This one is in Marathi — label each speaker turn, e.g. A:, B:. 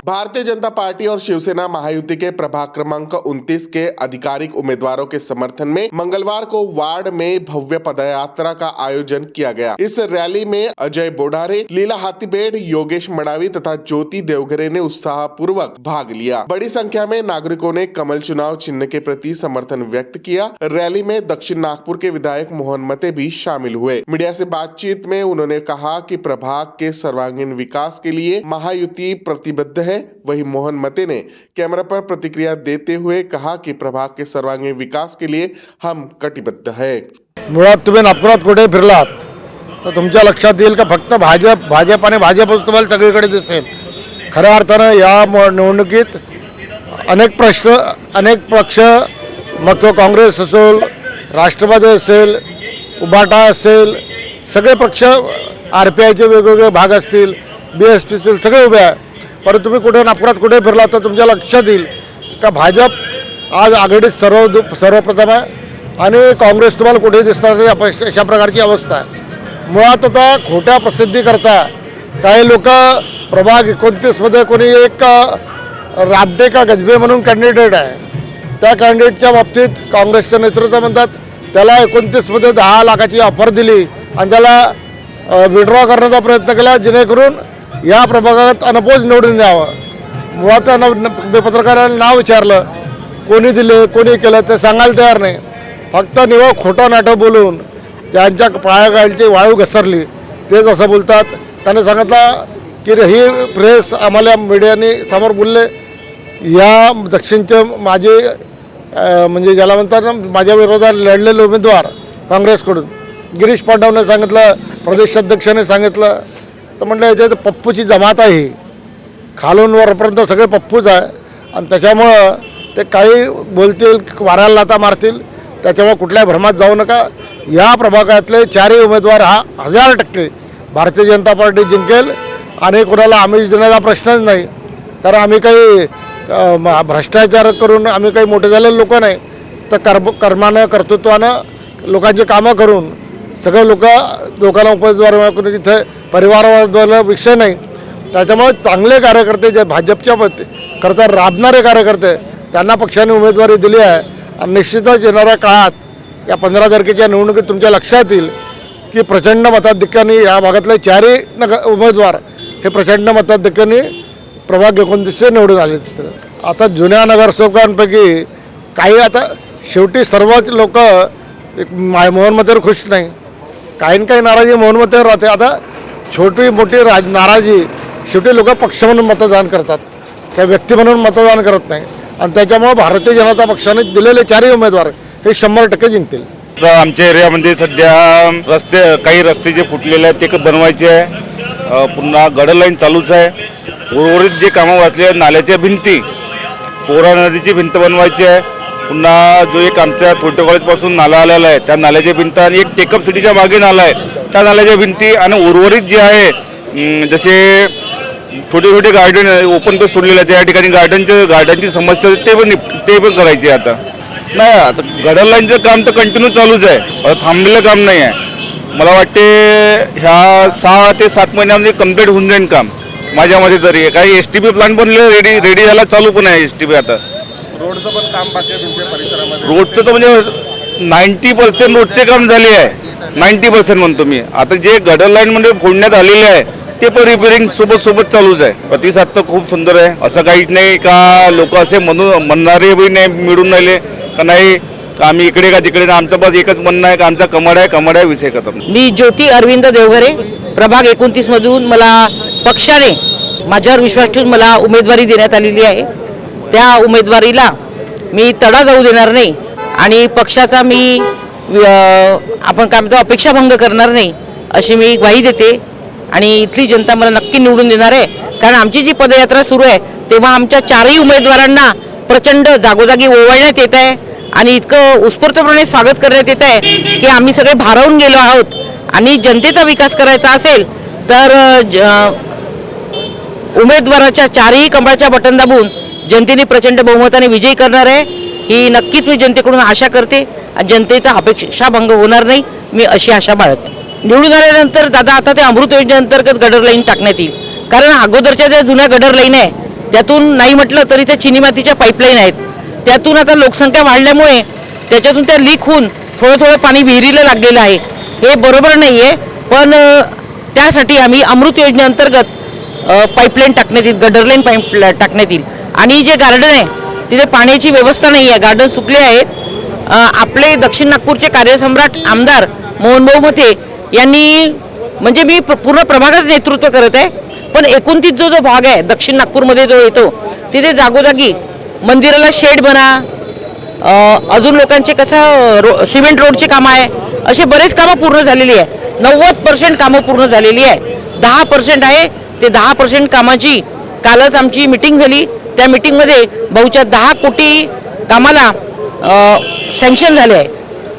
A: भारतीय जनता पार्टी और शिवसेना महायुति के प्रभाग क्रमांक 29 के आधिकारिक उम्मीदवारों के समर्थन में मंगलवार को वार्ड में भव्य पदयात्रा का आयोजन किया गया। इस रैली में अजय बोडारे, लीला हाथीबेड़, योगेश मडावी तथा ज्योति देवघरे ने उत्साहपूर्वक भाग लिया। बड़ी संख्या में नागरिकों ने कमल चुनाव चिन्ह के प्रति समर्थन व्यक्त किया। रैली में दक्षिण नागपुर के विधायक मोहन मते भी शामिल हुए। मीडिया से बातचीत में उन्होंने कहा कि प्रभाग के सर्वांगीण विकास के लिए महायुति प्रतिबद्ध है। वही मोहन मते ने कैमरा पर प्रतिक्रिया देते हुए कहा कि प्रभाग के सर्वांगीण विकास के लिए हम कटिबद्ध है।
B: मुळात तुम्ही नागपुरात कुठे फिरलात तर तुमच्या लक्षात येईल का फक्त भाजप आणि भाजपच तुम्हाला सगळीकडे दिसेल। खऱ्या अर्थानं या निवडणुकीत अनेक पक्ष, मग तो काँग्रेस असेल, राष्ट्रवादी असेल, उबाटा असेल, सगळे पक्ष, आरपीआयचे वेगवेगळे भाग असतील, बीएसपी असेल, सगळे उभे आहे। परंतु तुम्ही कुठे नागपुरात कुठे फिरला तर तुमच्या लक्षात येईल का भाजप आज आघाडीत सर्वप्रथम आहे आणि काँग्रेस तुम्हाला कुठे दिसणार नाही, अशा प्रकारची अवस्था आहे। मुळात आता खोट्या प्रसिद्धी करता काही लोक प्रभाग 29 मध्ये कोणी एक राबडे का गजबे म्हणून कॅन्डिडेट आहे, त्या कॅन्डिडेटच्या बाबतीत काँग्रेसचं नेतृत्व म्हणतात त्याला 29 मध्ये 10 लाखाची ऑफर दिली आणि त्याला विड्रॉ करण्याचा प्रयत्न केला जेणेकरून या प्रभागात अनपोज निवडून द्यावं। मुळात पत्रकारांना नाव विचारलं, कोणी दिले, कोणी केलं ते सांगायला तयार नाही। फक्त निव्वळ खोटं नाटक बोलून ज्यांच्या पायाखालची वाळू घसरली तेच असं बोलतात। त्याने सांगितलं की ही प्रेस आम्हाला मीडियाने समोर बोलले, या दक्षिणचे माझे म्हणजे ज्याला म्हणतात ना माझ्या विरोधात लढलेले उमेदवार काँग्रेसकडून गिरीश पांडवने सांगितलं, प्रदेशाध्यक्षाने सांगितलं, तर म्हटलं याच्यात पप्पूची जमात आहे, खालून वरपर्यंत सगळे पप्पूच आहे आणि त्याच्यामुळं ते काही बोलतील, वाऱ्याला लाथा मारतील, त्याच्यामुळे कुठल्याही भ्रमात जाऊ नका। या प्रभागातले चारही उमेदवार 1000% भारतीय जनता पार्टी जिंकेल आणि कोणाला आमिष देण्याचा प्रश्नच नाही। कारण आम्ही काही भ्रष्टाचार करून आम्ही काही मोठे झालेले लोक नाही, तर कर्मानं कर्तृत्वानं लोकांची कामं करून सगळे लोकांना उमेदवार करून इथे परिवाराद्वारा विषय नाही। त्याच्यामुळे चांगले कार्यकर्ते जे भाजपच्या करता राबणारे कार्यकर्ते त्यांना पक्षाने उमेदवारी दिली आहे आणि निश्चितच येणाऱ्या काळात या 15 तारखेच्या निवडणुकीत तुमच्या लक्षात येईल की प्रचंड मताधिक्याने या भागातले चारही उमेदवार हे प्रचंड मताधिक्याने प्रभाग 29 निवडून आले असतात। आता जुन्या नगरसेवकांपैकी काही आता शेवटी सर्वच लोक मोहन मतेवर खुश नाही, काही नाराजी मोहन मतेवर राहते। आता छोटी मोठी नाराजी शेवटी लोक पक्ष म्हणून मतदान करतात, त्या व्यक्ती म्हणून मतदान करत नाही आणि त्याच्यामुळे भारतीय जनता पक्षाने दिलेले चारही उमेदवार हे 100% जिंकतील।
C: आमच्या एरियामध्ये सध्या काही रस्ते जे फुटलेले आहेत ते बनवायचे आहे, पुन्हा गडर लाईन चालूच आहे। उर्वरित जे कामं वाचले, नाल्याच्या भिंती, पोरा नदीची भिंत बनवायची आहे, पुन्हा जो एक आमच्या थोटे कॉलेजपासून नाला आलेला आहे त्या नाल्याच्या भिंत आणि एक टेकअप सिटीच्या मागे नाला आहे त्या नाल्याच्या भिंती आणि उर्वरित जे आहे जसे छोटे गार्डन ओपन पेस सोडलेले आहेत त्या ठिकाणी गार्डनची समस्या ते पण करायची आता नाही। आता गडर लाईनचं काम तर कंटिन्यू चालूच आहे, थांबलेलं काम नाही आहे। मला वाटते ह्या 6 ते 7 महिन्यामध्ये कम्प्लीट होऊन जाईल काम माझ्या मध्ये तरी। काही STP प्लांट बनले, रेडी झाला, चालू पण आहे STP। आता
A: रोडचं पण काम बाकी आहे तुमच्या परिसरामध्ये?
C: रोडचं तर म्हणजे 90% रोडचे काम झाले आहे, 90% म्हणतो मी। आता जे गडर लाईन मध्ये फोडण्यात आलेले आहे ते पण रिपेरिंग सोबत चालूच आहे। प्रतिसाद तर खूप सुंदर आहे, असं काहीच नाही का लोक असे म्हणणारे बी नाही मिळून राहिले का नाही आम्ही इकडे का तिकडे। आमचं बस एकच म्हणणं आहे का आमचा कमळ आहे विषय खतम।
D: मी ज्योती अरविंद देवघरे, प्रभाग 29 मधून मला पक्षाने माझ्यावर विश्वास ठेवून मला उमेदवारी देण्यात आलेली आहे। त्या उमेदवारीला मी तडा जाऊ देणार नाही आणि पक्षाचा मी आपण काय म्हणतो अपेक्षाभंग करणार नाही अशी मी ग्वाही देते आणि इथली जनता मला नक्की निवडून देणार आहे। कारण आमची जी पदयात्रा सुरू आहे तेव्हा आमच्या चारही उमेदवारांना प्रचंड जागोजागी ओवाळण्यात येत आहे आणि इतकं उत्स्फूर्तपणे स्वागत करण्यात येत आहे की आम्ही सगळे भारावून गेलो आहोत आणि जनतेचा विकास करायचा असेल तर उमेदवाराच्या चारही कमळाच्या बटन दाबून जनतेने प्रचंड बहुमताने विजयी करणार आहे ही नक्कीच मी जनतेकडून आशा करते। जनतेचा अपेक्षाभंग होणार नाही मी अशी आशा बाळगते। निवडून आल्यानंतर दादा आता ते अमृत योजनेअंतर्गत गडर लाईन टाकण्यात येईल, कारण अगोदरच्या ज्या जुन्या गडर लाईन आहे त्यातून नाही म्हटलं तरी त्या चिनी मातीच्या पाईपलाईन आहेत. त्यातून आता लोकसंख्या वाढल्यामुळे त्याच्यातून त्या लीक होऊन थोडं थोडं पाणी विहिरीला लागलेलं आहे. हे बरोबर नाही आहे. पण त्यासाठी आम्ही अमृत योजनेअंतर्गत पाईपलाईन टाकण्यात येईल, गटर लाईन पाईप टाकण्यात येईल. आणि जे गार्डन आहे तिथे पाण्याची व्यवस्था नाही आहे, गार्डन सुकले आहेत. आपले दक्षिण नागपूरचे कार्यसम्राट आमदार मोहनभाऊ मते यांनी, म्हणजे मी पूर्ण प्रभागाचं नेतृत्व करत आहे, पण 29 जो भाग आहे दक्षिण नागपूरमध्ये जो येतो तिथे जागोजागी मंदिराला शेड बना, अजून लोकांचे कसं सिमेंट रोडचे कामं आहे, असे बरेच कामं पूर्ण झालेली आहे. 90% कामं पूर्ण झालेली आहे. 10% आहे. ते 10% कामाची कालच आमची मिटिंग झाली. त्या मिटिंगमध्ये बहुच्या 10 कोटी कामाला सँक्शन झाले आहे.